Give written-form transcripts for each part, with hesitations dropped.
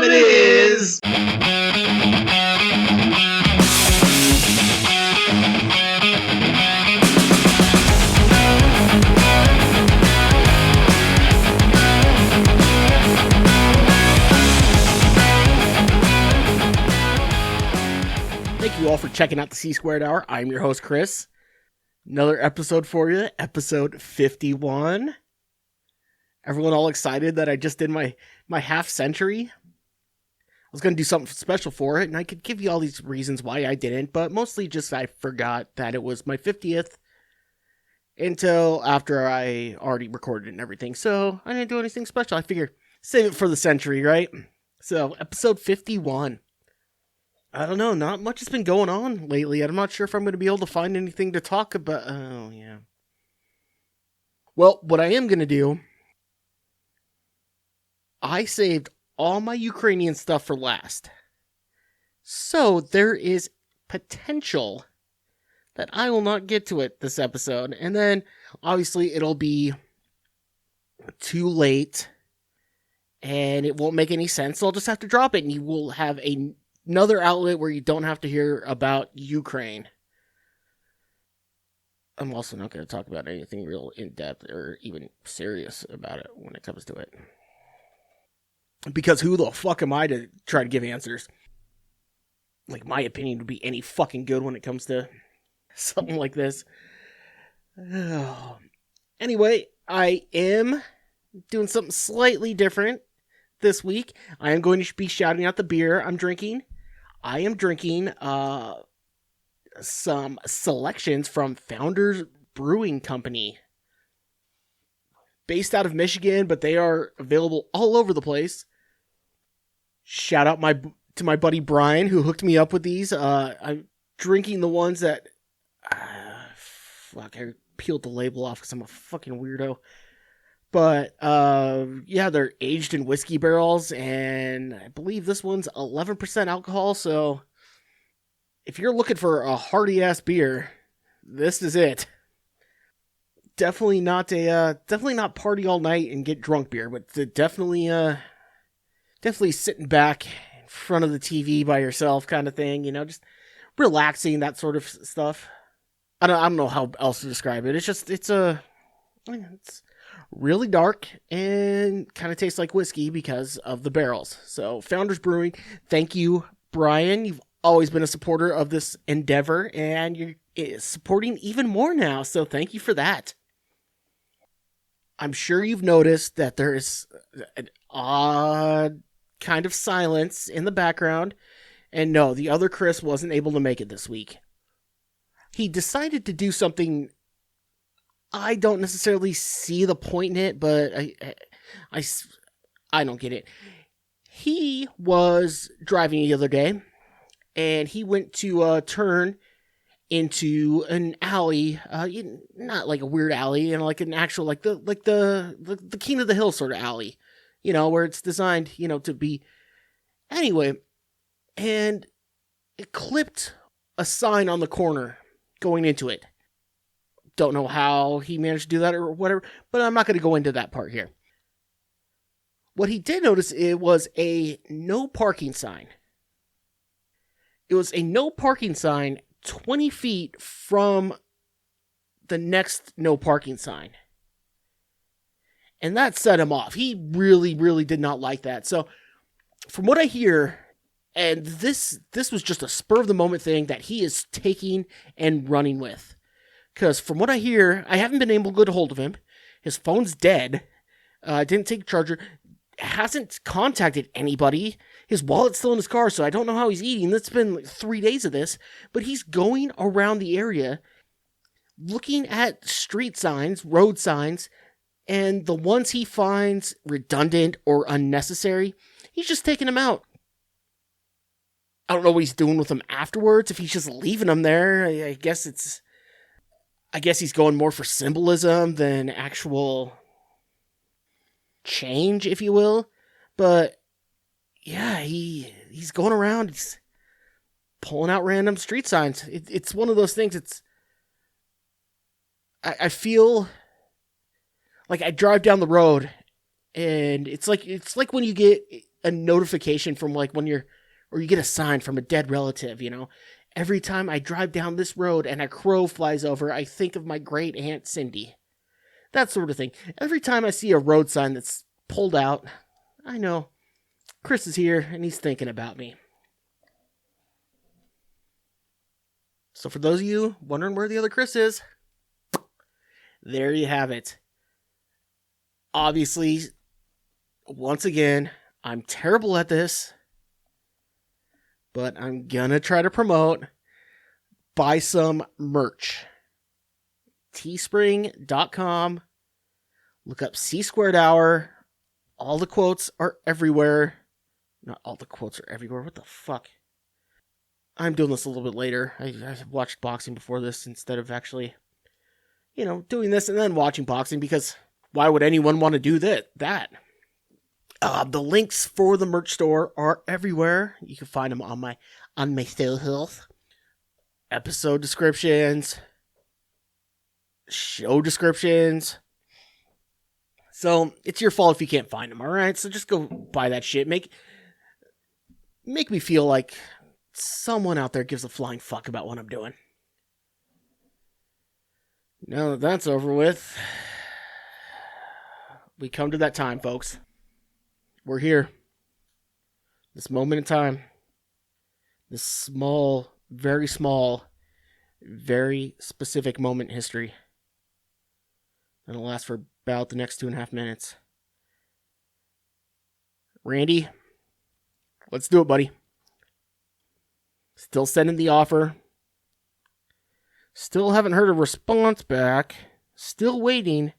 time it is! Thank you all for checking out the C-Squared Hour. I'm your host, Chris. Another episode for you, episode 51. Everyone all excited that I just did my half century? I was going to do something special for it, and I could give you all these reasons why I didn't, but mostly just I forgot that it was my 50th until after I already recorded it and everything, so I didn't do anything special. I figured, save it for the century, right? So, episode 51. I don't know, not much has been going on lately. I'm not sure if I'm going to be able to find anything to talk about. Oh, yeah. Well, what I am going to do, I saved all my Ukrainian stuff for last. So there is potential that I will not get to it this episode. And then, obviously, it'll be too late. And it won't make any sense. So I'll just have to drop it. And you will have another outlet where you don't have to hear about Ukraine. I'm also not going to talk about anything real in-depth or even serious about it when it comes to it. Because who the fuck am I to try to give answers? Like, my opinion would be any fucking good when it comes to something like this. Anyway, I am doing something slightly different this week. I am going to be shouting out the beer I'm drinking. I am drinking some selections from Founders Brewing Company. Based out of Michigan, but they are available all over the place. Shout out to my buddy Brian, who hooked me up with these. I'm drinking the ones that... I peeled the label off because I'm a fucking weirdo. But, yeah, they're aged in whiskey barrels, and I believe this one's 11% alcohol, so if you're looking for a hearty-ass beer, this is it. Definitely not party all night and get drunk beer, but definitely sitting back in front of the TV by yourself kind of thing, you know, just relaxing, that sort of stuff. I don't know how else to describe it. It's really dark and kind of tastes like whiskey because of the barrels. So Founders Brewing, thank you, Brian. You've always been a supporter of this endeavor, and you're supporting even more now. So thank you for that. I'm sure you've noticed that there is an odd kind of silence in the background. And no, the other Chris wasn't able to make it this week. He decided to do something I don't necessarily see the point in it, but I don't get it. He was driving the other day, and he went to turn into an alley, not like a weird alley, and like an actual like the King of the Hill sort of alley, you know, where it's designed, you know, to be. Anyway, and it clipped a sign on the corner going into it. Don't know how he managed to do that or whatever, but I'm not going to go into that part here. What he did notice, it was a no parking sign. It was a no parking sign 20 feet from the next no parking sign. And that set him off. He really, really did not like that. So, from what I hear, and this was just a spur of the moment thing that he is taking and running with. Because from what I hear, I haven't been able to get a hold of him. His phone's dead. Didn't take a charger. Hasn't contacted anybody. His wallet's still in his car, so I don't know how he's eating. It's been like 3 days of this. But he's going around the area, looking at street signs, road signs, and the ones he finds redundant or unnecessary, he's just taking them out. I don't know what he's doing with them afterwards. If he's just leaving them there, I guess he's going more for symbolism than actual change, if you will. But yeah, he's going around, he's pulling out random street signs. It's one of those things. I feel like I drive down the road, and it's like when you get a notification from like when you get a sign from a dead relative, Every time I drive down this road and a crow flies over, I think of my great aunt Cindy. That sort of thing. Every time I see a road sign that's pulled out, I know Chris is here and he's thinking about me. So for those of you wondering where the other Chris is, there you have it. Obviously, once again, I'm terrible at this, but I'm gonna try to promote. Buy some merch. Teespring.com. Look up C² Hour. All the quotes are everywhere. Not all the quotes are everywhere. What the fuck? I'm doing this a little bit later. I watched boxing before this instead of actually, doing this and then watching boxing, because why would anyone want to do that? The links for the merch store are everywhere. You can find them on my socials. Episode descriptions, show descriptions. So it's your fault if you can't find them, all right? So just go buy that shit. Make me feel like someone out there gives a flying fuck about what I'm doing. Now that that's over with, we come to that time, folks. We're here. This moment in time. This small, very specific moment in history. And it'll last for about the next 2.5 minutes. Randy, let's do it, buddy. Still sending the offer. Still haven't heard a response back. Still waiting.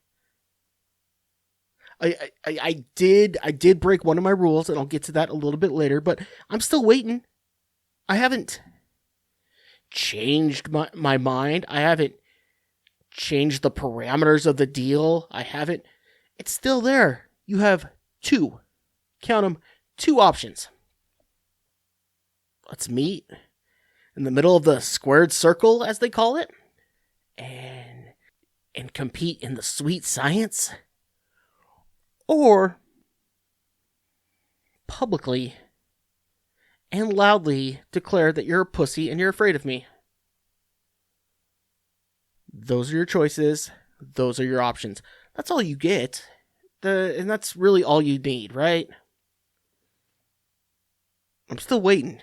I did break one of my rules, and I'll get to that a little bit later, but I'm still waiting. I haven't changed my mind. I haven't changed the parameters of the deal. It's still there. You have two options. Let's meet in the middle of the squared circle, as they call it, and compete in the sweet science, or publicly and loudly declare that you're a pussy and you're afraid of me. Those are your choices. Those are your options. That's all you get. And that's really all you need, right? I'm still waiting.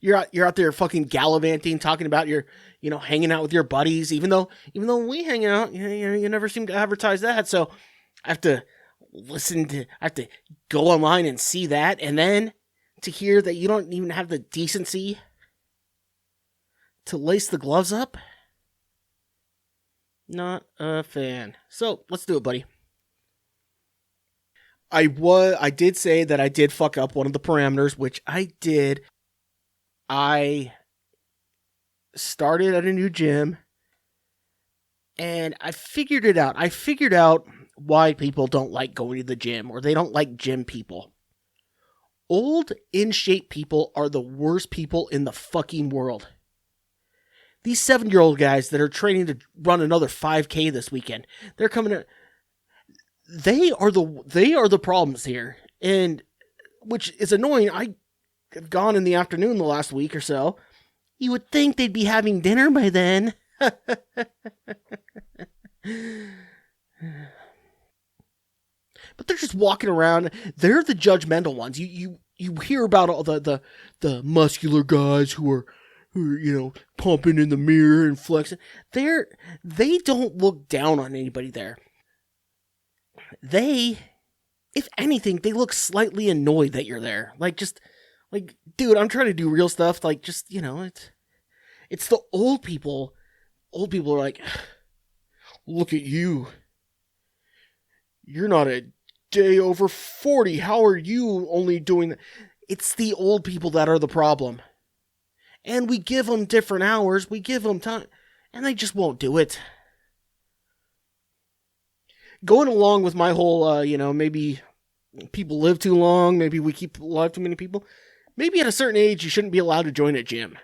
You're out there fucking gallivanting, talking about your, hanging out with your buddies, even though we hang out, you never seem to advertise that. So I have to go online and see that, and then to hear that you don't even have the decency to lace the gloves up. Not a fan. So let's do it, buddy. I did say that I did fuck up one of the parameters, which I did. I started at a new gym, and I figured it out. I figured out why people don't like going to the gym, or they don't like gym people. Old, in-shape people are the worst people in the fucking world. These 7-year-old guys that are training to run another 5K this weekend, they're coming to... They are the problems here, and which is annoying. I have gone in the afternoon the last week or so. You would think they'd be having dinner by then. But they're just walking around. They're the judgmental ones. You hear about all the muscular guys who are pumping in the mirror and flexing. They don't look down on anybody there. They, if anything, they look slightly annoyed that you're there. Dude, I'm trying to do real stuff. It's the old people. Old people are like, look at you. You're not a day over 40. How are you only doing that? It's the old people that are the problem. And we give them different hours. We give them time. And they just won't do it. Going along with my whole, maybe people live too long. Maybe we keep alive too many people. Maybe at a certain age, you shouldn't be allowed to join a gym.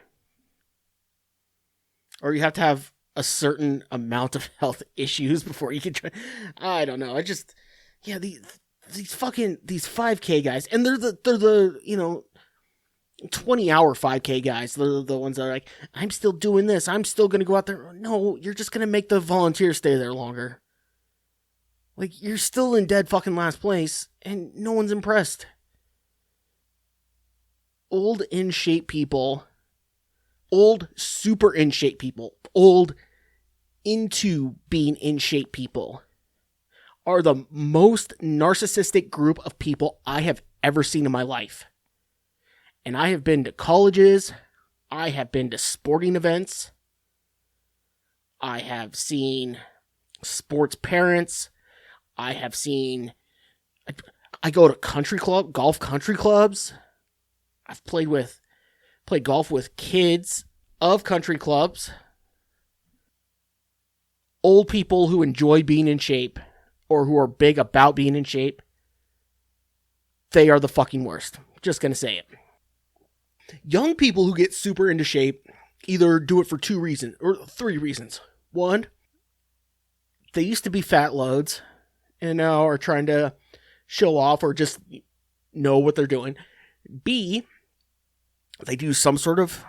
Or you have to have a certain amount of health issues before you can join. I don't know. these 5K guys, and they're the 20-hour 5K guys. They're the ones that are like, I'm still doing this. I'm still going to go out there. No, you're just going to make the volunteers stay there longer. Like, you're still in dead fucking last place, and no one's impressed. Old, in-shape people, old, super in-shape people, old, into being in-shape people are the most narcissistic group of people I have ever seen in my life. And I have been to colleges, I have been to sporting events, I have seen sports parents, I go to golf country clubs. I've played golf with kids of country clubs. Old people who enjoy being in shape or who are big about being in shape. They are the fucking worst. Just gonna say it. Young people who get super into shape either do it for 2 reasons or 3 reasons. 1, they used to be fat loads and now are trying to show off or just know what they're doing. B, they do some sort of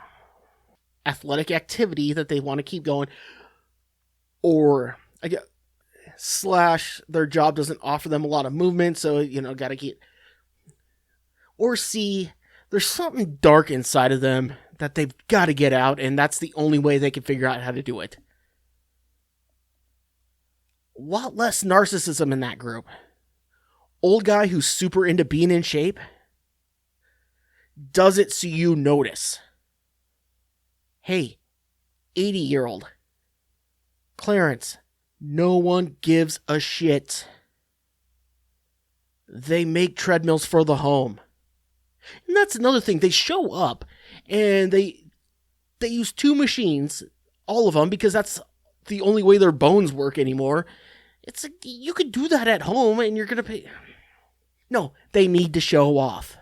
athletic activity that they want to keep going, or / their job doesn't offer them a lot of movement, so gotta get. Or C, there's something dark inside of them that they've got to get out, and that's the only way they can figure out how to do it. A lot less narcissism in that group. Old guy who's super into being in shape does it so you notice. Hey, 80-year-old Clarence, no one gives a shit. They make treadmills for the home. And that's another thing. They show up and they use 2 machines, all of them, because that's the only way their bones work anymore. It's like, you could do that at home and you're going to pay. No, they need to show off.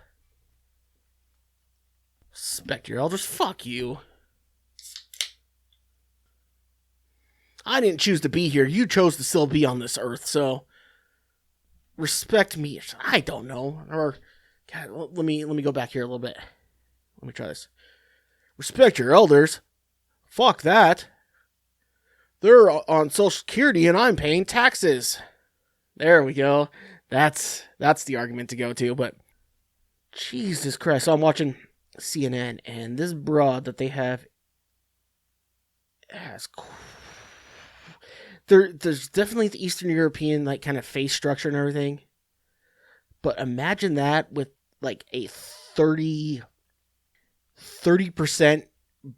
Respect your elders. Fuck you. I didn't choose to be here. You chose to still be on this earth, so respect me. I don't know. Or God, let me go back here a little bit. Let me try this. Respect your elders. Fuck that. They're on Social Security and I'm paying taxes. There we go. That's the argument to go to, but Jesus Christ. So I'm watching CNN and this broad that they have has there's definitely the Eastern European like kind of face structure and everything. But imagine that with like a 30%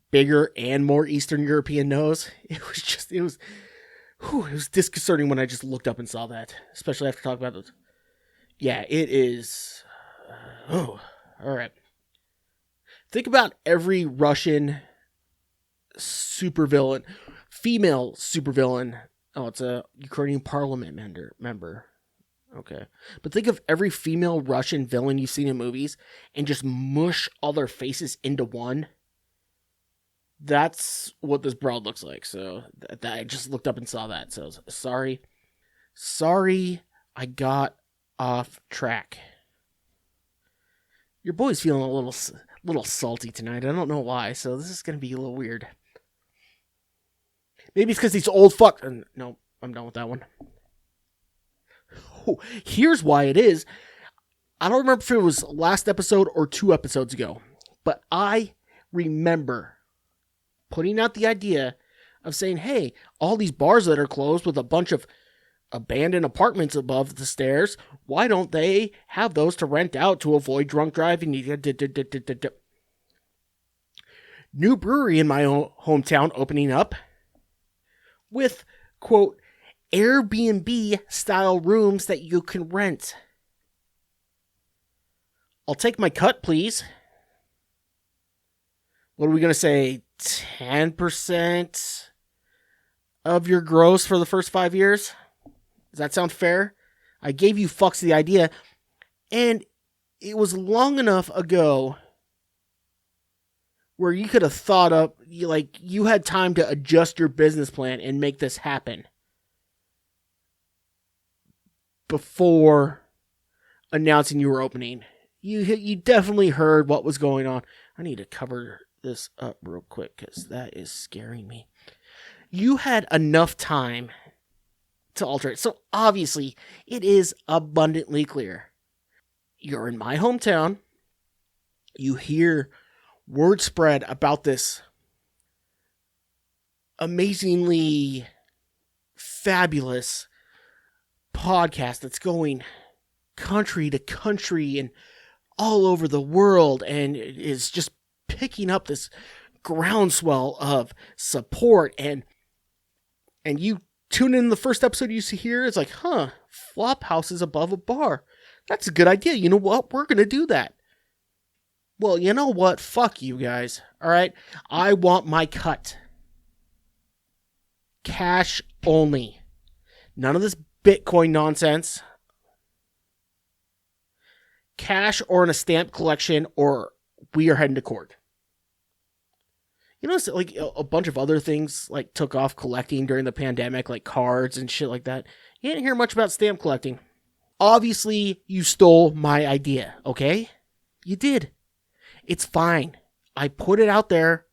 bigger and more Eastern European nose. It was disconcerting when I just looked up and saw that, especially after talking about those. Yeah, it is. All right. Think about every Russian supervillain, female supervillain. Oh, it's a Ukrainian parliament member. Okay. But think of every female Russian villain you've seen in movies and just mush all their faces into one. That's what this broad looks like. So I just looked up and saw that. So sorry. I got off track. Your boy's feeling a little salty tonight. I don't know why. So this is going to be a little weird. Maybe it's because he's old fuck. No, I'm done with that one. Oh, here's why it is. I don't remember if it was last episode or 2 episodes ago, but I remember putting out the idea of saying, hey, all these bars that are closed with a bunch of abandoned apartments above the stairs, why don't they have those to rent out to avoid drunk driving? New brewery in my hometown opening up with, quote, Airbnb style rooms that you can rent. I'll take my cut, please. What are we going to say? 10% of your gross for the first 5 years? Does that sound fair? I gave you fucks the idea, and it was long enough ago where you could have thought up, you had time to adjust your business plan and make this happen before announcing you were opening. You definitely heard what was going on. I need to cover this up real quick because that is scaring me. You had enough time to alter it. So obviously, it is abundantly clear. You're in my hometown. You hear word spread about this amazingly fabulous podcast that's going country to country and all over the world, and is just picking up this groundswell of support, and you tune in the first episode you see here, it's like, flop houses above a bar. That's a good idea. You know what? We're going to do that. Well, you know what? Fuck you guys. All right? I want my cut. Cash only. None of this Bitcoin nonsense. Cash or in a stamp collection, or we are heading to court. You know, like a bunch of other things like took off collecting during the pandemic, like cards and shit like that. You didn't hear much about stamp collecting. Obviously, you stole my idea, okay? You did. It's fine. I put it out there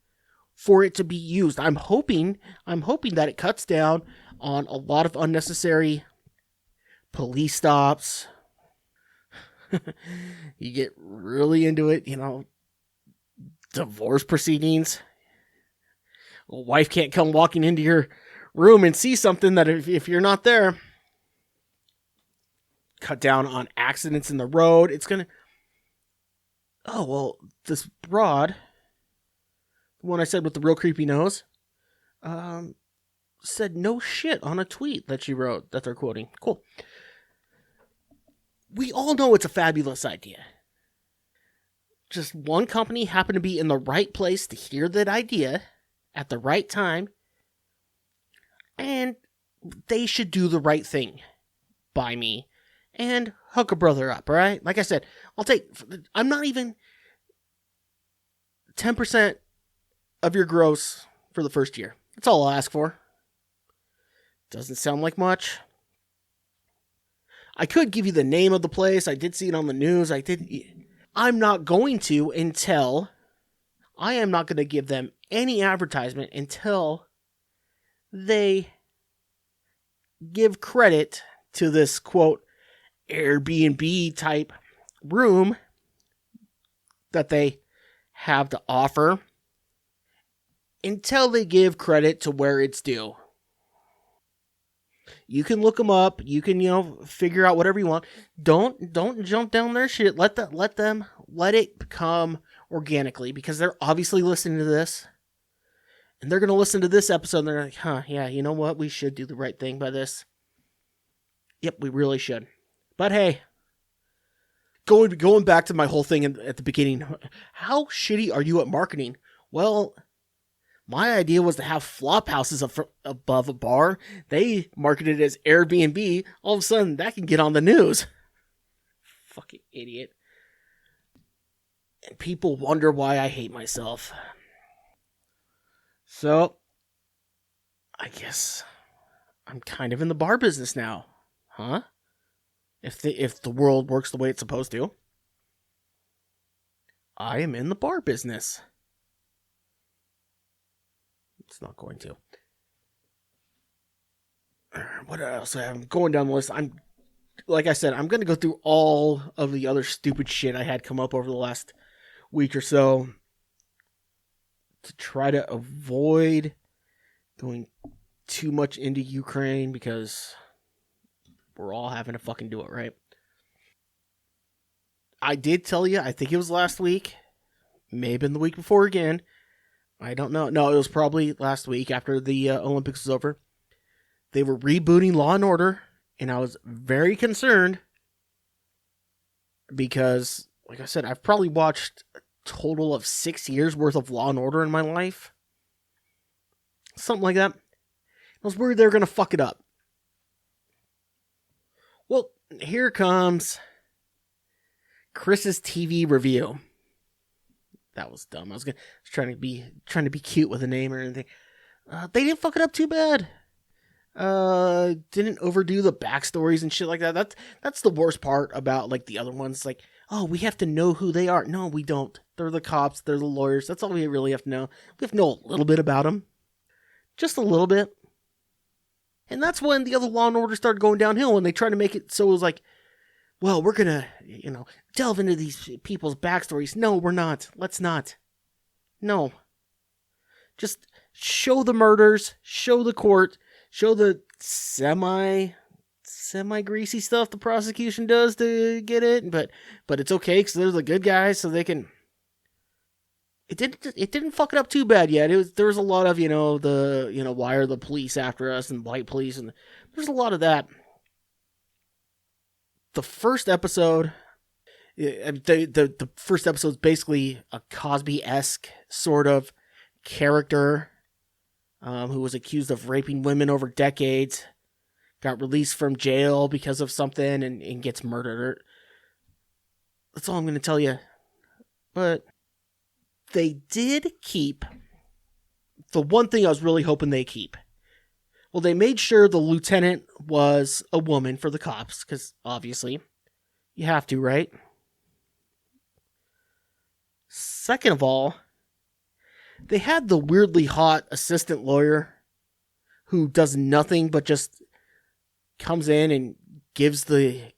for it to be used. I'm hoping that it cuts down on a lot of unnecessary police stops. You get really into it, you know, divorce proceedings. A wife can't come walking into your room and see something that if you're not there. Cut down on accidents in the road. It's going to... Oh, well, this broad, the one I said with the real creepy nose, said no shit on a tweet that she wrote that they're quoting. Cool. We all know it's a fabulous idea. Just one company happened to be in the right place to hear that idea at the right time, and they should do the right thing by me and hook a brother up, all right? Like I said, I'm not even 10% of your gross for the first year. That's all I'll ask for. Doesn't sound like much. I could give you the name of the place. I did see it on the news. I'm not going to until... I am not going to give them any advertisement until they give credit to this, quote, Airbnb type room that they have to offer, until they give credit to where it's due. You can look them up. You can, figure out whatever you want. Don't jump down their shit. Let it come organically, because they're obviously listening to this, and they're going to listen to this episode and they're like, yeah, you know what? We should do the right thing by this. Yep, we really should. But hey, going back to my whole thing at the beginning, how shitty are you at marketing? Well, my idea was to have flop houses above a bar. They marketed it as Airbnb. All of a sudden, that can get on the news. Fucking idiot. And people wonder why I hate myself. So, I guess I'm kind of in the bar business now. Huh? If the world works the way it's supposed to. I am in the bar business. It's not going to. What else? I'm going down the list. Like I said, I'm going to go through all of the other stupid shit I had come up over the last week or so to try to avoid going too much into Ukraine, because we're all having to fucking do it, right? I did tell you, I think it was last week, may have been the week before again, I don't know. No, it was probably last week after the Olympics was over. They were rebooting Law and Order, and I was very concerned because, like I said, I've probably watched a total of 6 years worth of Law and Order in my life. Something like that. I was worried they were going to fuck it up. Well, here comes Chris's TV review. That was dumb. I was trying to be cute with a name or anything. They didn't fuck it up too bad. Didn't overdo the backstories and shit like that. That's the worst part about like the other ones. Like, oh, we have to know who they are. No, we don't. They're the cops. They're the lawyers. That's all we really have to know. We have to know a little bit about them, just a little bit. And that's when the other Law and Order started going downhill, and they tried to make it so it was like, well, we're gonna, delve into these people's backstories. No, we're not. Let's not. No. Just show the murders, show the court, show the semi greasy stuff the prosecution does to get it, but it's okay because they're the good guys, so they can. It didn't fuck it up too bad yet. There was a lot of why are the police after us and white police, and there's a lot of that. The first episode, the first episode is basically a Cosby-esque sort of character who was accused of raping women over decades, got released from jail because of something, and gets murdered. That's all I'm going to tell you. But they did keep the one thing I was really hoping they keep. Well, they made sure the lieutenant was a woman for the cops, because obviously you have to, right? Second of all, they had the weirdly hot assistant lawyer who does nothing but just comes in and gives the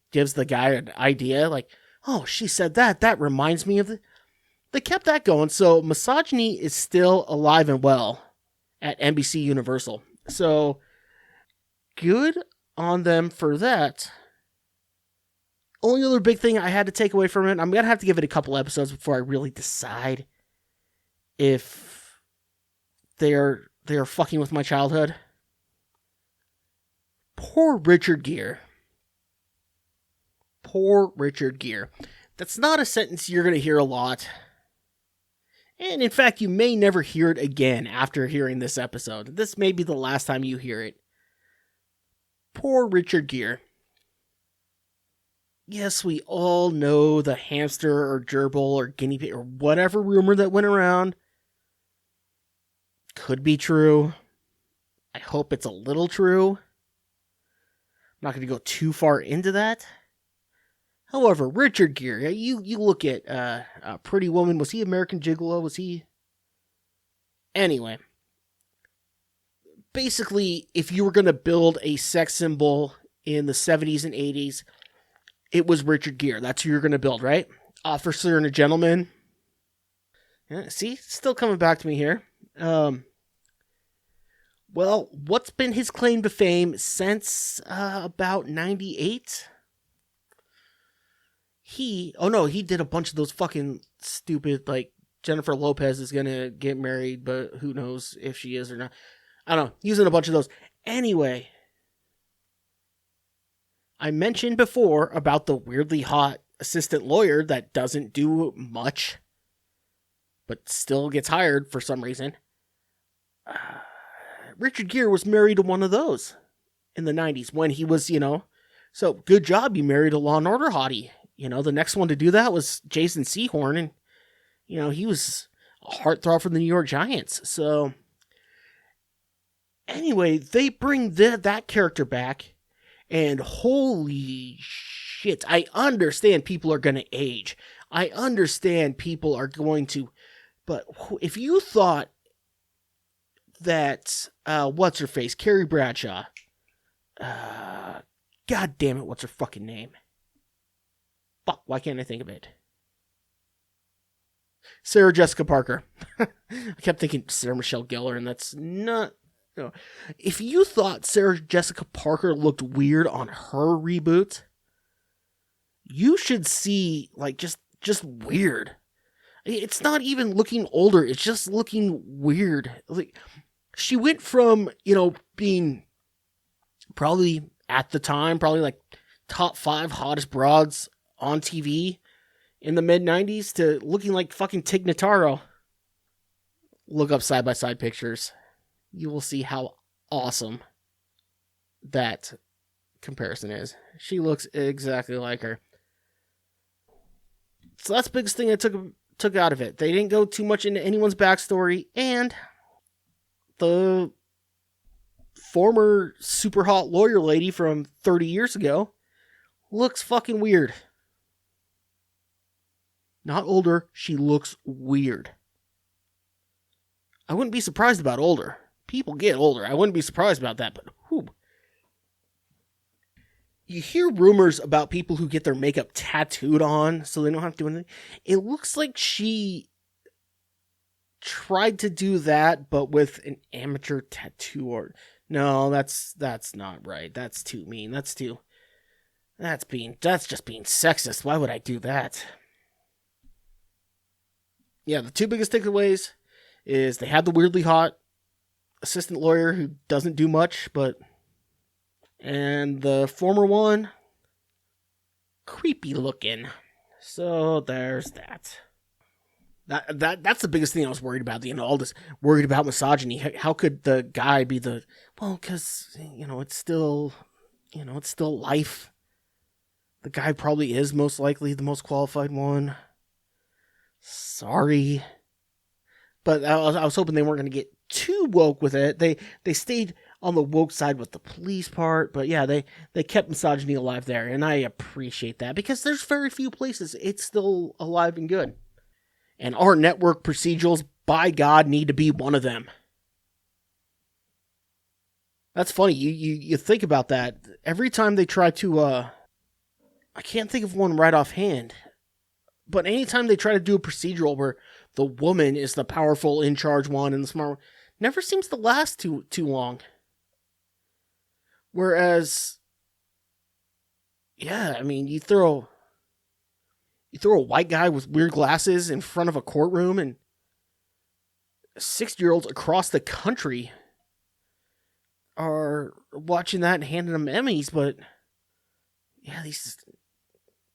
guy an idea, like, oh, she said that. That reminds me of the... They kept that going, so misogyny is still alive and well at NBC Universal. So, good on them for that. Only other big thing I had to take away from it, I'm going to have to give it a couple episodes before I really decide if they're fucking with my childhood. Poor Richard Gere. Poor Richard Gere. That's not a sentence you're going to hear a lot. And in fact, you may never hear it again after hearing this episode. This may be the last time you hear it. Poor Richard Gere. Yes, we all know the hamster or gerbil or guinea pig or whatever rumor that went around could be true. I hope it's a little true. I'm not going to go too far into that. However, Richard Gere, you look at Pretty Woman. Was he American Gigolo? Was he? Anyway. Basically, if you were going to build a sex symbol in the 70s and 80s, it was Richard Gere. That's who you're going to build, right? Officer and a gentleman. Yeah, see? Still coming back to me here. Well, what's been his claim to fame since about 98? He did a bunch of those fucking stupid, like, Jennifer Lopez is gonna get married, but who knows if she is or not. I don't know. Using a bunch of those. Anyway, I mentioned before about the weirdly hot assistant lawyer that doesn't do much, but still gets hired for some reason. Richard Gere was married to one of those in the 90s when he was, so good job, you married a Law and Order hottie. The next one to do that was Jason Sehorn, and, he was a heartthrob for the New York Giants. So, anyway, they bring that character back, and holy shit, I understand people are going to age. I understand people are going to, but if you thought that, what's-her-face, Carrie Bradshaw, God damn it, what's her fucking name? Fuck, why can't I think of it? Sarah Jessica Parker. I kept thinking Sarah Michelle Gellar, and that's not... No. If you thought Sarah Jessica Parker looked weird on her reboot, you should see, like, just weird. It's not even looking older, it's just looking weird. Like, she went from, being probably, at the time, like, top 5 hottest broads on TV in the mid-90s to looking like fucking Tig Notaro. Look up side-by-side pictures. You will see how awesome that comparison is. She looks exactly like her. So that's the biggest thing I took out of it. They didn't go too much into anyone's backstory, and the former super hot lawyer lady from 30 years ago looks fucking weird. Not older, she looks weird. I wouldn't be surprised about older. People get older. I wouldn't be surprised about that, but whew. You hear rumors about people who get their makeup tattooed on so they don't have to do anything. It looks like she tried to do that, but with an amateur tattoo art. No, that's not right. That's too mean. That's just being sexist. Why would I do that? Yeah, the two biggest takeaways is they had the weirdly hot assistant lawyer who doesn't do much, and the former one, creepy looking. So there's that. That's the biggest thing I was worried about. All this worried about misogyny. How could the guy be because it's still life. The guy probably is most likely the most qualified one. Sorry. But I was hoping they weren't going to get too woke with it. They stayed on the woke side with the police part, but yeah, they kept misogyny alive there, and I appreciate that because there's very few places it's still alive and good. And our network procedurals, by God, need to be one of them. That's funny. You think about that. Every time they try to, I can't think of one right offhand, but anytime they try to do a procedural where the woman is the powerful, in charge one and the smart one, never seems to last too long. Whereas, yeah, I mean, you throw a white guy with weird glasses in front of a courtroom, and 60-year-olds across the country are watching that and handing them Emmys, but yeah, these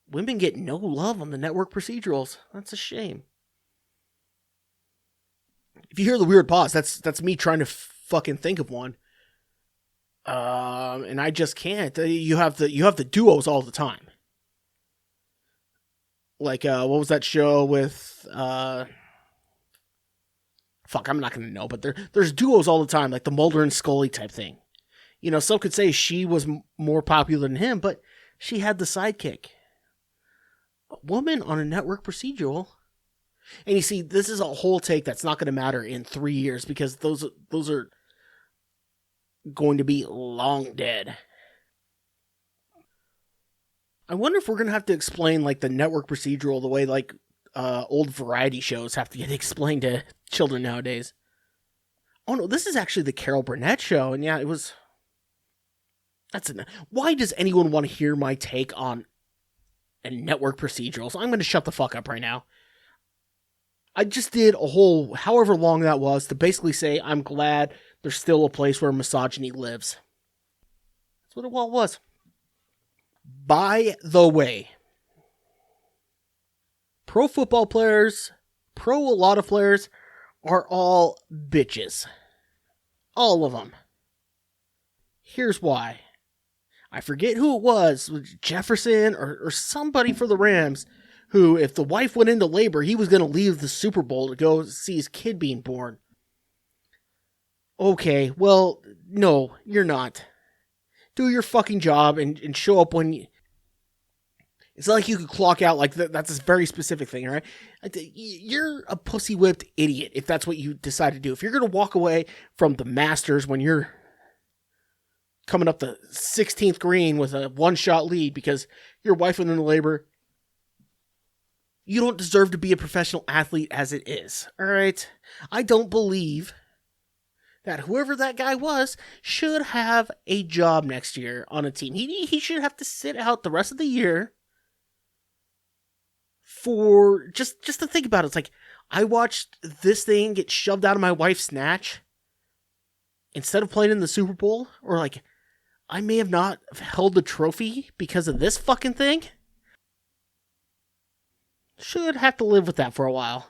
women get no love on the network procedurals. That's a shame. If you hear the weird pause, that's me trying to fucking think of one. And I just can't. You have the duos all the time. Like, what was that show with, fuck, I'm not going to know, but there's duos all the time, like the Mulder and Scully type thing. Some could say she was more popular than him, but she had the sidekick. A woman on a network procedural. And you see, this is a whole take that's not going to matter in 3 years because those are going to be long dead. I wonder if we're going to have to explain, like, the network procedural the way, like, old variety shows have to get explained to children nowadays. Oh, no, this is actually the Carol Burnett show, and yeah, it was... Why does anyone want to hear my take on a network procedural? So I'm going to shut the fuck up right now. I just did a whole, however long that was, to basically say I'm glad there's still a place where misogyny lives. That's what it all was. By the way, pro football players, a lot of players, are all bitches. All of them. Here's why. I forget who it was Jefferson or somebody for the Rams, who, if the wife went into labor, he was going to leave the Super Bowl to go see his kid being born. Okay, well, no, you're not. Do your fucking job and show up when you... It's not like you could clock out like that's a very specific thing, right? You're a pussy-whipped idiot if that's what you decide to do. If you're going to walk away from the Masters when you're coming up the 16th green with a one-shot lead because your wife went into labor, you don't deserve to be a professional athlete as it is, all right? I don't believe that whoever that guy was should have a job next year on a team. He should have to sit out the rest of the year for just to think about it. It's like, I watched this thing get shoved out of my wife's snatch instead of playing in the Super Bowl, or like, I may have not held the trophy because of this fucking thing. Should have to live with that for a while.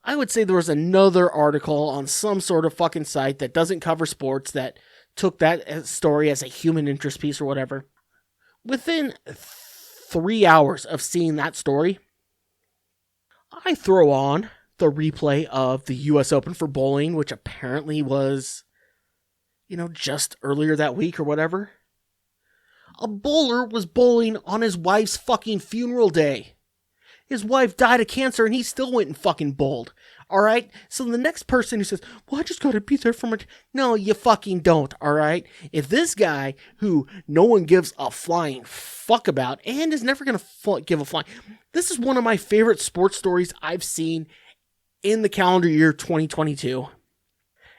I would say there was another article on some sort of fucking site that doesn't cover sports that took that story as a human interest piece or whatever. Within 3 hours of seeing that story, I throw on the replay of the U.S. Open for bowling, which apparently was, just earlier that week or whatever. A bowler was bowling on his wife's fucking funeral day. His wife died of cancer and he still went and fucking bowled. Alright? So the next person who says, well, I just gotta be there for my... No, you fucking don't, alright? If this guy, who no one gives a flying fuck about, and is never gonna give a flying... This is one of my favorite sports stories I've seen in the calendar year 2022.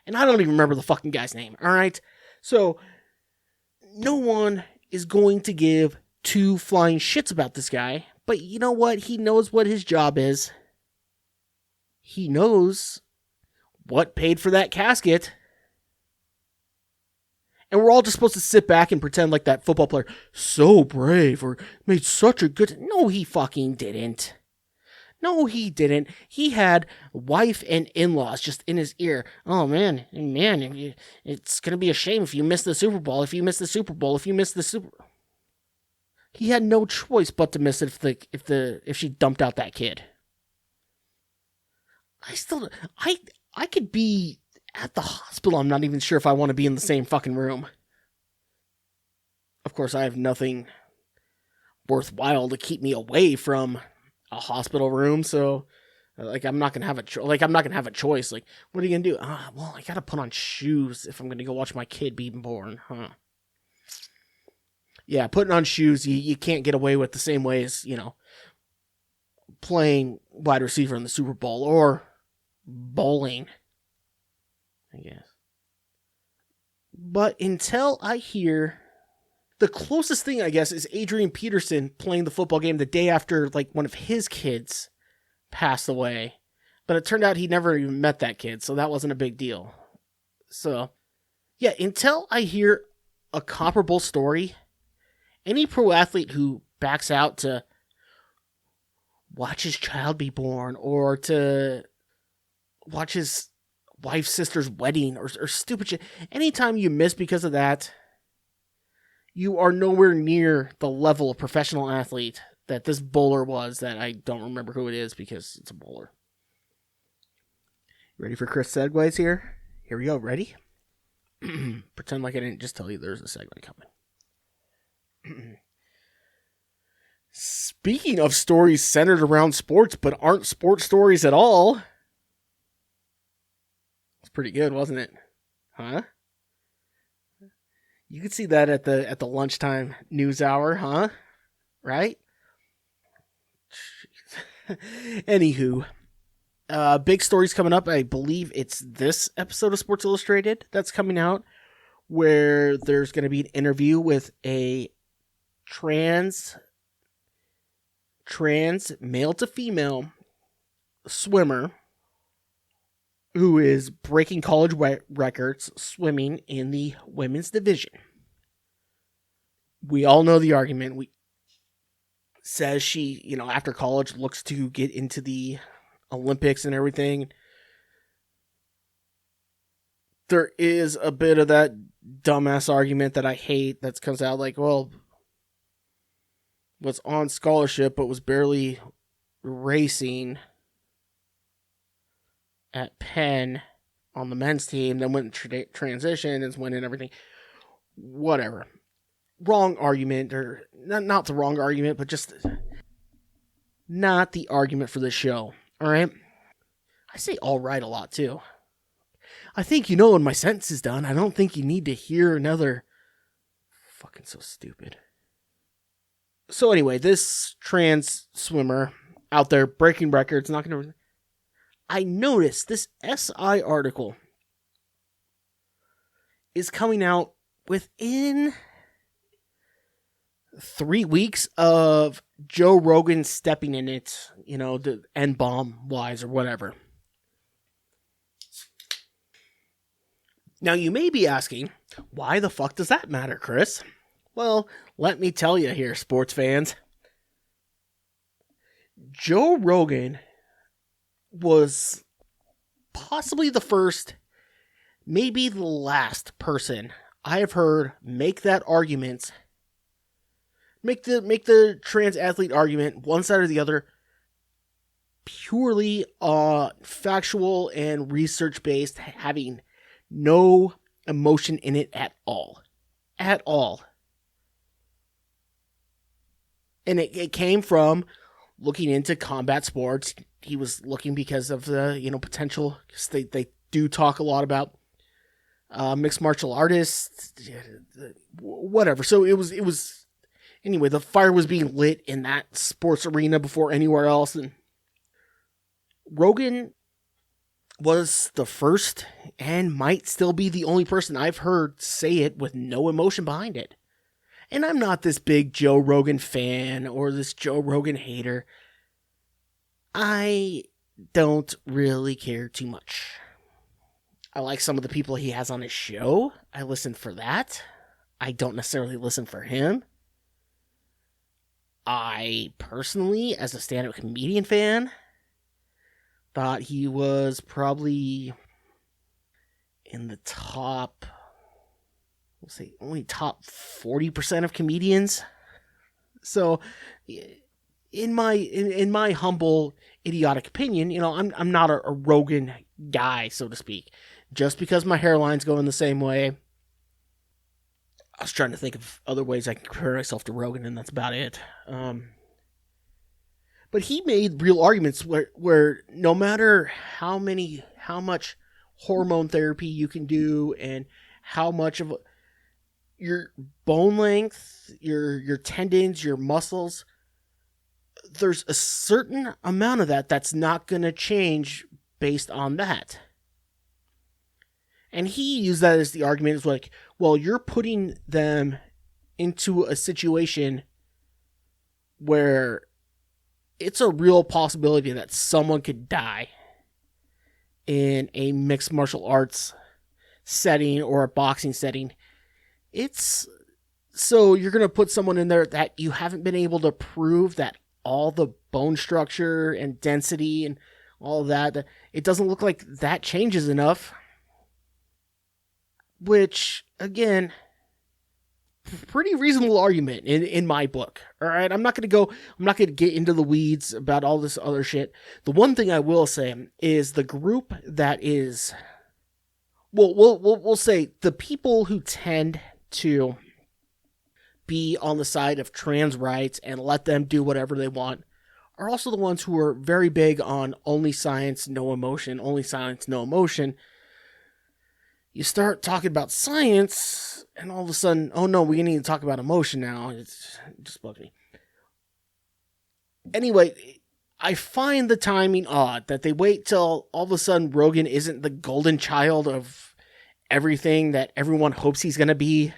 And I don't even remember the fucking guy's name, alright? So, no one is going to give two flying shits about this guy. But you know what? He knows what his job is. He knows what paid for that casket. And we're all just supposed to sit back and pretend like that football player, so brave, or made such a good... No, he fucking didn't. No, he didn't. He had wife and in-laws just in his ear. Oh, man, it's going to be a shame if you miss the Super Bowl, if you miss the Super Bowl. He had no choice but to miss it if she dumped out that kid. I could be at the hospital. I'm not even sure if I want to be in the same fucking room. Of course, I have nothing worthwhile to keep me away from a hospital room, so I'm not gonna have a choice. Like, what are you gonna do? Well, I gotta put on shoes if I'm gonna go watch my kid being born, huh? Yeah, putting on shoes, you can't get away with the same way as, playing wide receiver in the Super Bowl or bowling, I guess. But until I hear... The closest thing, I guess, is Adrian Peterson playing the football game the day after, one of his kids passed away. But it turned out he never even met that kid, so that wasn't a big deal. So, yeah, until I hear a comparable story, any pro athlete who backs out to watch his child be born or to watch his wife's sister's wedding or stupid shit, anytime you miss because of that, you are nowhere near the level of professional athlete that this bowler was, that I don't remember who it is because it's a bowler. Ready for Chris segues here? Here we go. Ready? Pretend like I didn't just tell you there's a segue coming. Speaking of stories centered around sports but aren't sports stories at all. It's pretty good, wasn't it? Huh? You could see that at the lunchtime news hour, huh? Right? Anywho, big stories coming up. I believe it's this episode of Sports Illustrated that's coming out, where there's going to be an interview with a trans male to female swimmer who is breaking college records swimming in the women's division. We all know the argument. Says she, after college looks to get into the Olympics and everything. There is a bit of that dumbass argument that I hate that comes out like, well, was on scholarship but was barely racing at Penn on the men's team, then went transition and went in everything. Whatever. Wrong argument, or not the wrong argument, but just not the argument for this show. Alright? I say alright a lot too. I think when my sentence is done, I don't think you need to hear another. Fucking so stupid. So anyway, this trans swimmer out there breaking records, not gonna... I noticed this SI article is coming out within 3 weeks of Joe Rogan stepping in it, the N-bomb wise or whatever. Now you may be asking, why the fuck does that matter, Chris? Well, let me tell you here, sports fans. Joe Rogan was possibly the first, maybe the last person I have heard make that argument, make the trans athlete argument, one side or the other, purely factual and research based, having no emotion in it at all. At all. And it came from looking into combat sports. He was looking because of the, potential. They do talk a lot about mixed martial artists, whatever. So it was anyway, the fire was being lit in that sports arena before anywhere else. And Rogan was the first and might still be the only person I've heard say it with no emotion behind it. And I'm not this big Joe Rogan fan or this Joe Rogan hater. I don't really care too much. I like some of the people he has on his show. I listen for that. I don't necessarily listen for him. I personally, as a stand-up comedian fan, thought he was probably in the top, we'll say, only top 40% of comedians. So, in my humble, idiotic opinion, I'm not a Rogan guy, so to speak. Just because my hairline's going the same way. I was trying to think of other ways I can compare myself to Rogan, and that's about it. But he made real arguments where no matter how much hormone therapy you can do, and how much of your bone length, your tendons, your muscles, there's a certain amount of that's not going to change based on that. And he used that as the argument. It's like, well, you're putting them into a situation where it's a real possibility that someone could die in a mixed martial arts setting or a boxing setting. So you're going to put someone in there that you haven't been able to prove that all the bone structure and density and all of that, it doesn't look like that changes enough. Which, again, pretty reasonable argument in my book. All right, I'm not going to get into the weeds about all this other shit. The one thing I will say is the group that is, we'll say the people who tend to be on the side of trans rights and let them do whatever they want are also the ones who are very big on only science, no emotion, only science, no emotion. You start talking about science, and all of a sudden, oh no, we need to talk about emotion now. It just bugs me. Anyway, I find the timing odd that they wait till all of a sudden Rogan isn't the golden child of everything that everyone hopes he's going to be,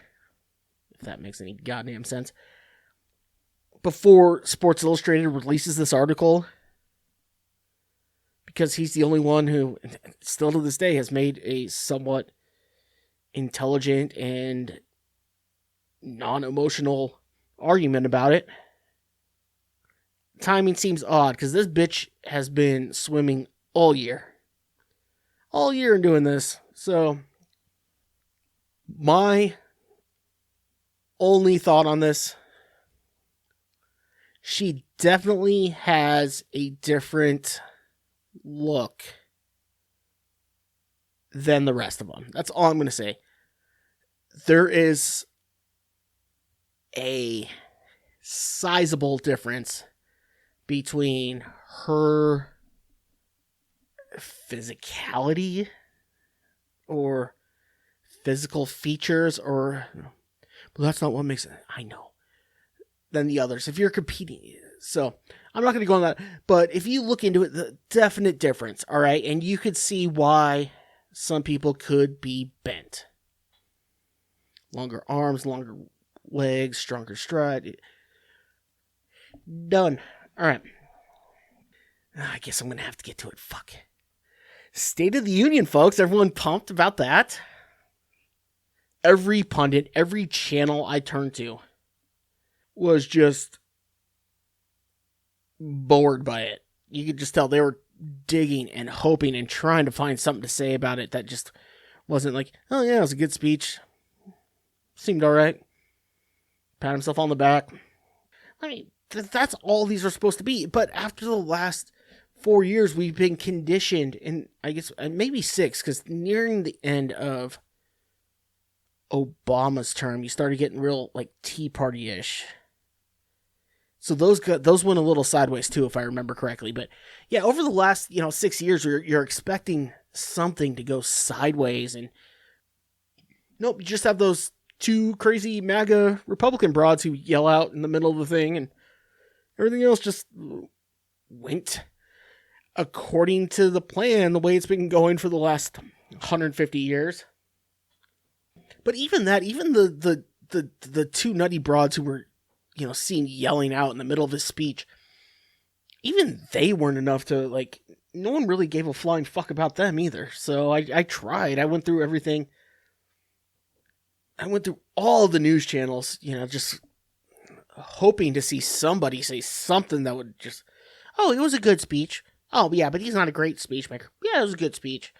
if that makes any goddamn sense, before Sports Illustrated releases this article. Because he's the only one who, still to this day, has made a somewhat intelligent and non-emotional argument about it. Timing seems odd, because this bitch has been swimming all year. All year in doing this. So, my only thought on this, she definitely has a different look than the rest of them. That's all I'm going to say. There is a sizable difference between her physicality or physical features, or, but that's not what makes it, I know, than the others. If you're competing, so I'm not going to go on that, but if you look into it, the definite difference, all right, and you could see why some people could be bent. Longer arms, longer legs, stronger stride. Done. All right. I guess I'm going to have to get to it. Fuck. State of the Union, folks. Everyone pumped about that? Every pundit, every channel I turned to was just bored by it. You could just tell they were digging and hoping and trying to find something to say about it that just wasn't like, oh yeah, it was a good speech. Seemed alright. Pat himself on the back. I mean, that's all these are supposed to be. But after the last 4 years we've been conditioned, and I guess maybe 6, because nearing the end of Obama's term, you started getting real like Tea Party-ish. So those went a little sideways too, if I remember correctly. But yeah, over the last 6 years, you're expecting something to go sideways, and nope, you just have those two crazy MAGA Republican broads who yell out in the middle of the thing, and everything else just went according to the plan, the way it's been going for the last 150 years. But even the two nutty broads who were, seen yelling out in the middle of his speech, even they weren't enough to, like, no one really gave a flying fuck about them either. So I tried. I went through everything. I went through all the news channels, just hoping to see somebody say something that would just, oh, it was a good speech. Oh, yeah, but he's not a great speech maker. Yeah, it was a good speech.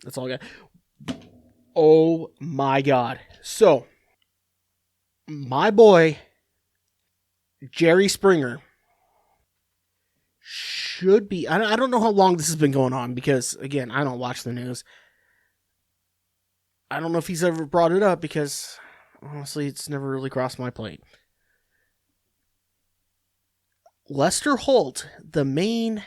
That's all I got. Oh, my God. So, my boy, Jerry Springer, should be, I don't know how long this has been going on, because, again, I don't watch the news. I don't know if he's ever brought it up, because, honestly, it's never really crossed my plate. Lester Holt, the main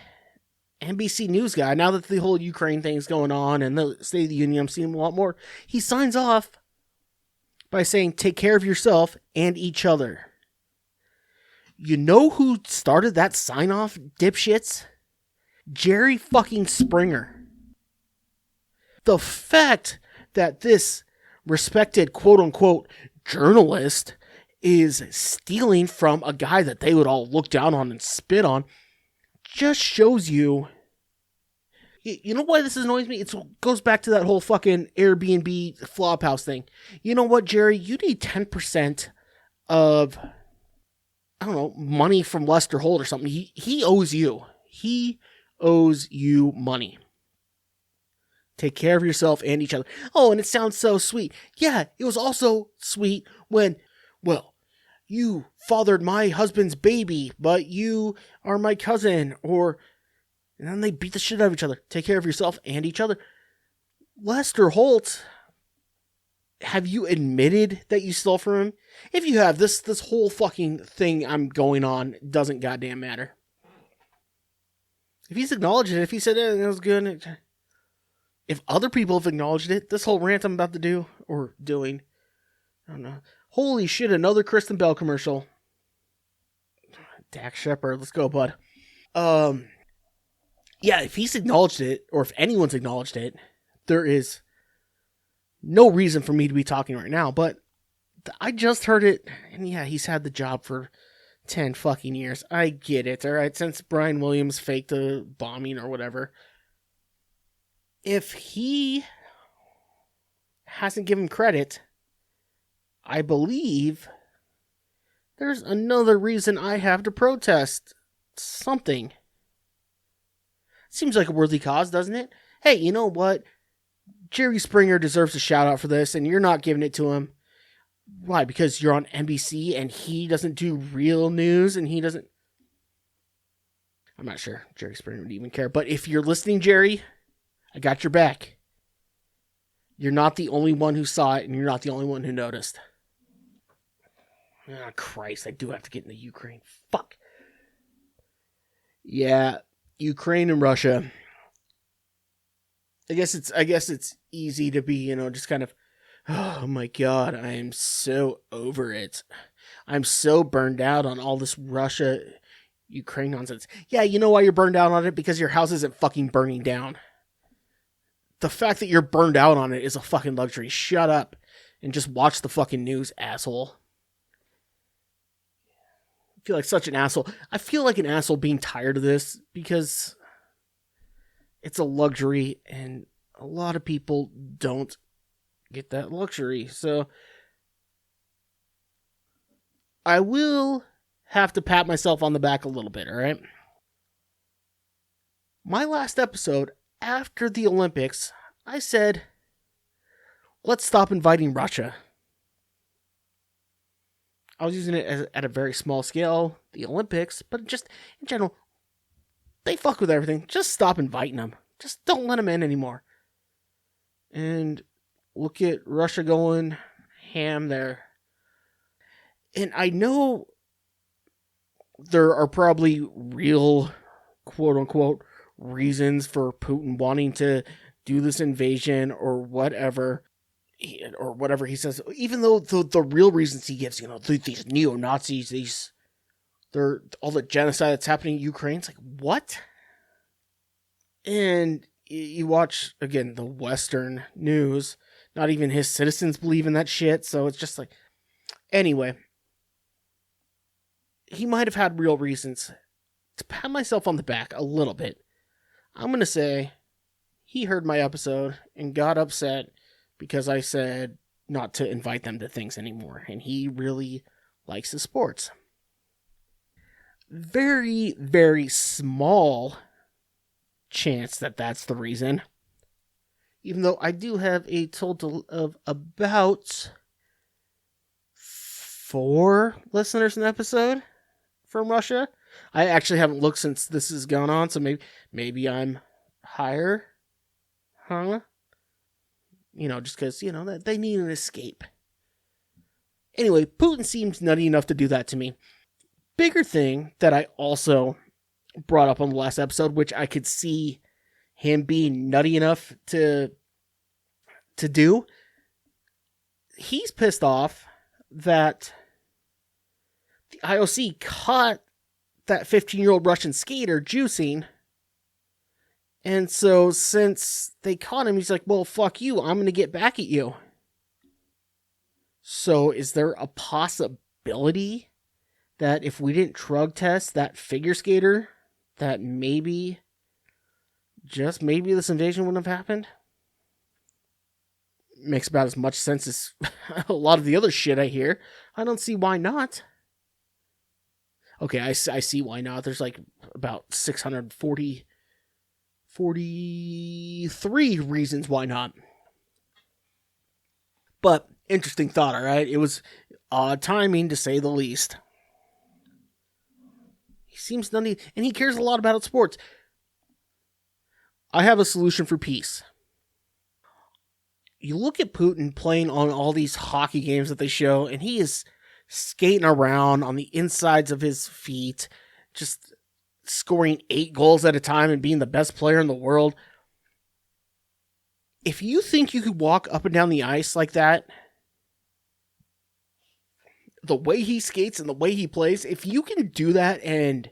NBC News guy, now that the whole Ukraine thing's going on and the State of the Union, I'm seeing him a lot more, he signs off by saying, take care of yourself and each other. You know who started that sign-off, dipshits? Jerry fucking Springer. The fact that this respected quote-unquote journalist is stealing from a guy that they would all look down on and spit on just shows you. You know why this annoys me? It goes back to that whole fucking Airbnb Flophouse thing. You know what, Jerry? You need 10% of, I don't know, money from Lester Holt or something. He owes you. He owes you money. Take care of yourself and each other. Oh, and it sounds so sweet. Yeah, it was also sweet when, well, you fathered my husband's baby, but you are my cousin, and then they beat the shit out of each other. Take care of yourself and each other. Lester Holt, have you admitted that you stole from him? If you have, this whole fucking thing I'm going on doesn't goddamn matter. If he's acknowledged it, if he said it was good, if other people have acknowledged it, this whole rant I'm about to do, or doing, I don't know. Holy shit, another Kristen Bell commercial. Dax Shepard, let's go, bud. Yeah, if he's acknowledged it, or if anyone's acknowledged it, there is no reason for me to be talking right now, but I just heard it, and yeah, he's had the job for 10 fucking years. I get it, alright, since Brian Williams faked the bombing or whatever. If he hasn't given credit, I believe there's another reason I have to protest something. Seems like a worthy cause, doesn't it? Hey, you know what? Jerry Springer deserves a shout out for this, and you're not giving it to him. Why? Because you're on NBC and he doesn't do real news and he doesn't... I'm not sure Jerry Springer would even care, but if you're listening, Jerry, I got your back. You're not the only one who saw it, and you're not the only one who noticed. Ah, Christ, I do have to get into Ukraine. Fuck. Yeah, Ukraine and Russia. I guess it's easy to be, just kind of, oh my God, I am so over it. I'm so burned out on all this Russia-Ukraine nonsense. Yeah, you know why you're burned out on it? Because your house isn't fucking burning down. The fact that you're burned out on it is a fucking luxury. Shut up and just watch the fucking news, asshole. I feel like such an asshole. I feel like an asshole being tired of this because it's a luxury and a lot of people don't get that luxury. So I will have to pat myself on the back a little bit, all right? My last episode after the Olympics, I said, let's stop inviting Russia. I was using it at a very small scale, the Olympics, but just in general, they fuck with everything. Just stop inviting them. Just don't let them in anymore. And look at Russia going ham there. And I know there are probably real, quote unquote, reasons for Putin wanting to do this invasion or whatever he says. Even though the real reasons he gives, these neo-Nazis, all the genocide that's happening in Ukraine, it's like, what? And you watch, again, the Western news, not even his citizens believe in that shit, so it's just like, anyway, he might have had real reasons. To pat myself on the back a little bit, I'm going to say he heard my episode and got upset because I said not to invite them to things anymore, and he really likes the sports. Very, very small chance that that's the reason. Even though I do have a total of about 4 listeners an episode from Russia. I actually haven't looked since this has gone on, so maybe I'm higher. Huh? Just because, that they need an escape. Anyway, Putin seems nutty enough to do that to me. Bigger thing that I also brought up on the last episode, which I could see him being nutty enough to do, he's pissed off that the IOC caught that 15-year-old Russian skater juicing. And so since they caught him, he's like, well, fuck you. I'm going to get back at you. So is there a possibility that if we didn't drug test that figure skater, that maybe, just maybe, this invasion wouldn't have happened? Makes about as much sense as a lot of the other shit I hear. I don't see why not. Okay, I see why not. There's like about 643 reasons why not. But interesting thought, all right? It was odd timing, to say the least. He seems nutty, and he cares a lot about sports. I have a solution for peace. You look at Putin playing on all these hockey games that they show, and he is skating around on the insides of his feet, just scoring 8 goals at a time and being the best player in the world. If you think you could walk up and down the ice like that, the way he skates and the way he plays, if you can do that and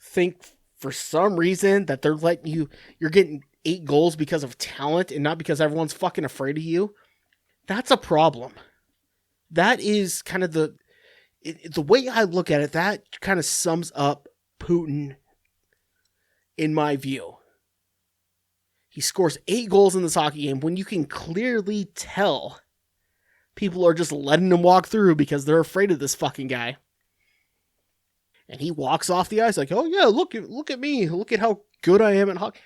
think for some reason that they're letting you're getting 8 goals because of talent and not because everyone's fucking afraid of you, that's a problem. That is kind of the way I look at it, that kind of sums up Putin in my view. He scores 8 goals in this hockey game when you can clearly tell people are just letting him walk through because they're afraid of this fucking guy. And he walks off the ice like, oh yeah, look at me. Look at how good I am at hockey.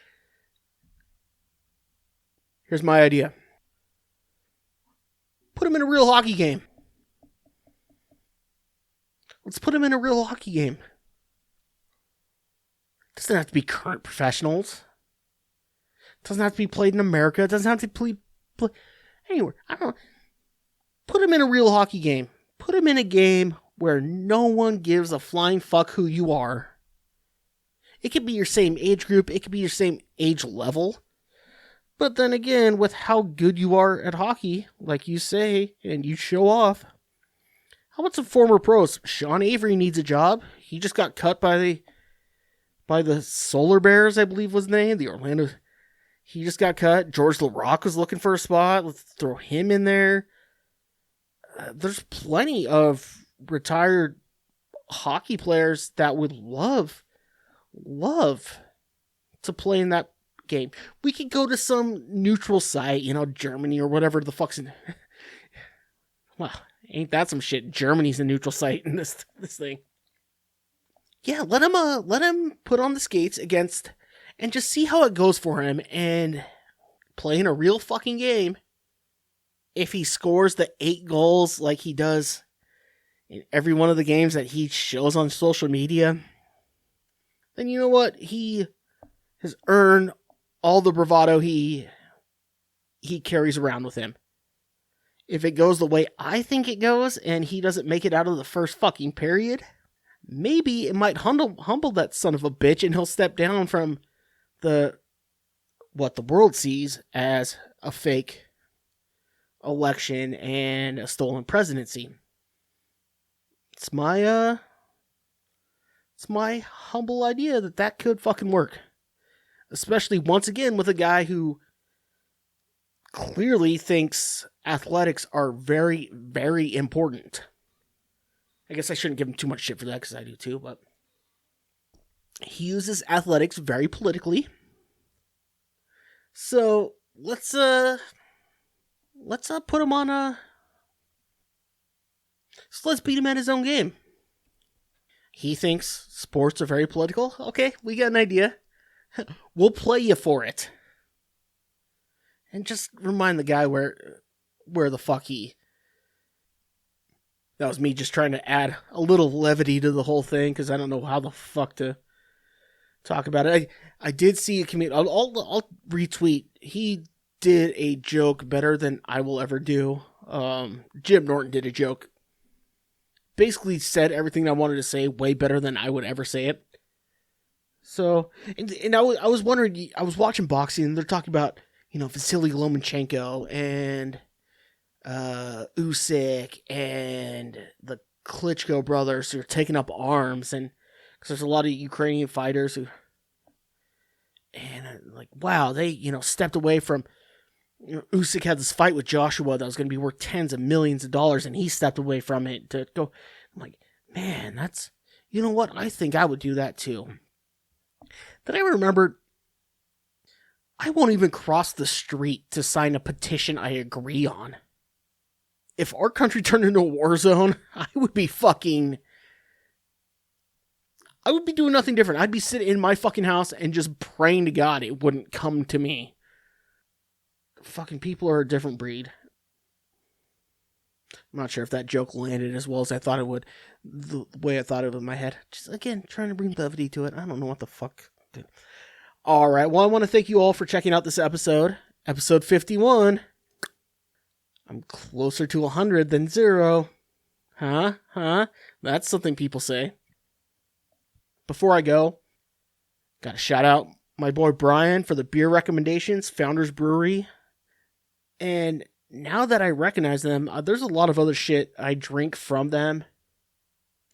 Here's my idea. Put him in a real hockey game. Let's put him in a real hockey game. It doesn't have to be current professionals. It doesn't have to be played in America. It doesn't have to be play anywhere. I don't know. Put him in a real hockey game. Put him in a game where no one gives a flying fuck who you are. It could be your same age group. It could be your same age level. But then again, with how good you are at hockey, like you say, and you show off, how about some former pros? Sean Avery needs a job. He just got cut by the Solar Bears, I believe was the name. The Orlando. He just got cut. George LaRock was looking for a spot. Let's throw him in there. There's plenty of retired hockey players that would love to play in that game. We could go to some neutral site, Germany or whatever the fuck's in. Well, ain't that some shit? Germany's a neutral site in this thing. Yeah, let him put on the skates against, and just see how it goes for him, and play in a real fucking game. If he scores the 8 goals like he does in every one of the games that he shows on social media, then you know what? He has earned all the bravado he carries around with him. If it goes the way I think it goes and he doesn't make it out of the first fucking period, maybe it might humble that son of a bitch and he'll step down from what the world sees as a fake election and a stolen presidency. It's my humble idea that could fucking work. Especially once again with a guy who clearly thinks athletics are very, very important. I guess I shouldn't give him too much shit for that because I do too, but he uses athletics very politically. So let's put him on so let's beat him at his own game. He thinks sports are very political. Okay, we got an idea. We'll play you for it. And just remind the guy where the fuck he... That was me just trying to add a little levity to the whole thing, because I don't know how the fuck to talk about it. I did see a comedian... I'll retweet. He did a joke better than I will ever do. Jim Norton did a joke. Basically said everything I wanted to say way better than I would ever say it. So, and I was wondering, I was watching boxing, and they're talking about, Vasily Lomachenko and Usyk and the Klitschko brothers who are taking up arms, and because there's a lot of Ukrainian fighters who, and like, wow, they stepped away from. Usyk had this fight with Joshua that was going to be worth tens of millions of dollars, and he stepped away from it to go. I'm like, man, that's, you know what? I think I would do that too. Then I remembered, I won't even cross the street to sign a petition I agree on. If our country turned into a war zone, I would be doing nothing different. I'd be sitting in my fucking house and just praying to God it wouldn't come to me. Fucking people are a different breed. I'm not sure if that joke landed as well as I thought it would. The way I thought of it in my head. Just, again, trying to bring levity to it. I don't know what the fuck. Alright, well, I want to thank you all for checking out this episode. Episode 51. I'm closer to 100 than 0. Huh? That's something people say. Before I go, gotta shout out my boy Brian for the beer recommendations, Founders Brewery. And now that I recognize them, there's a lot of other shit I drink from them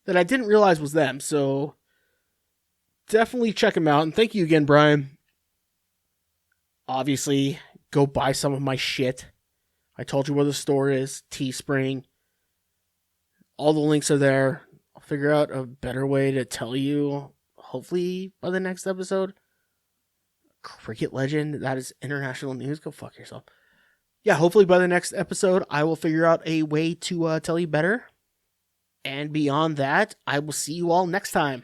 that I didn't realize was them. So definitely check them out. And thank you again, Brian. Obviously, go buy some of my shit. I told you where the store is, Teespring. All the links are there. I'll figure out a better way to tell you, hopefully by the next episode. Cricket legend, that is international news. Go fuck yourself. Yeah, hopefully by the next episode, I will figure out a way to tell you better. And beyond that, I will see you all next time.